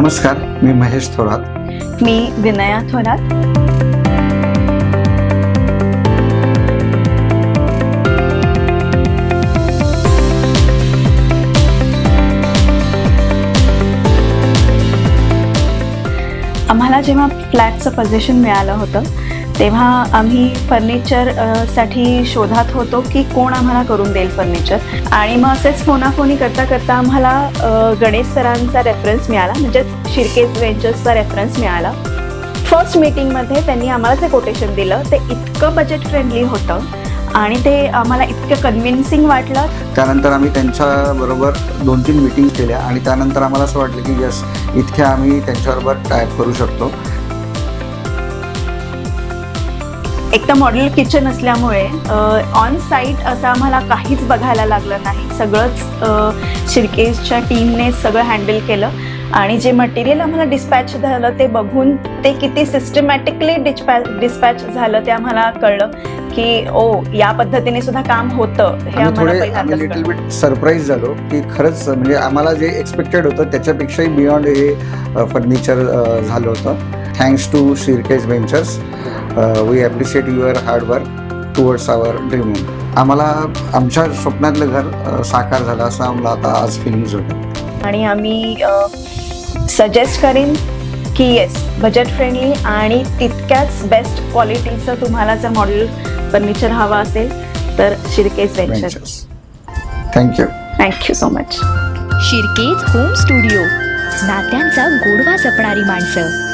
नमस्कार, मी महेश थोरात. मी विनया थोरात. आम्हाला जेव्हा फ्लॅटचं पोझिशन मिळालं होतं तेव्हा आम्ही फर्निचर साठी शोधात होतो की कोण आम्हाला करून देईल फर्निचर. आणि मग असेच फोनाफोनी करता करता आम्हाला गणेश सरांचा रेफरन्स मिळाला, म्हणजेच शिर्केज वेंचर्सचा रेफरन्स मिळाला. फर्स्ट मीटिंगमध्ये त्यांनी आम्हाला जे कोटेशन दिलं ते इतकं बजेट फ्रेंडली होतं आणि ते आम्हाला इतकं कन्व्हिन्सिंग वाटलं. त्यानंतर आम्ही त्यांच्याबरोबर 2-3 मीटिंग केल्या आणि त्यानंतर आम्हाला असं वाटलं की यस, इतक्या आम्ही त्यांच्याबरोबर टायप करू शकतो. एक तर मॉड्युलर किचन असल्यामुळे ऑन साईट असं आम्हाला काहीच बघायला लागलं नाही. सगळंच शिर्केजच्या टीमने सगळं हँडल केलं आणि जे मटेरियल आम्हाला डिस्पॅच झालं ते बघून ते किती सिस्टमॅटिकली डिस्पॅच झालं ते आम्हाला कळलं की या पद्धतीने सुद्धा काम होतं. हे आम्हाला लिटल बिट सरप्राईज झालो की खरंच म्हणजे आम्हाला जे एक्सपेक्टेड होतं त्याच्यापेक्षाही बियॉन्ड हे फर्निचर झालं होतं. Thanks to Shirke's ventures. We appreciate your hard work towards our dream. आम्हाला आमच्या स्वप्नातलं घर साकार झालं असं आम्हाला आता आज फिलिंग्स होतं. आणि आम्ही सजेस्ट करेन की येस, बजेट फ्रेंडली आणि तितक्याच बेस्ट क्वालिटीचं तुम्हाला जर मॉड्युलर फर्निचर हवं असेल तर Shirke's ventures. Thank you so much. Shirke's home studio, नात्यांचा गोडवा जपणारी माणसं.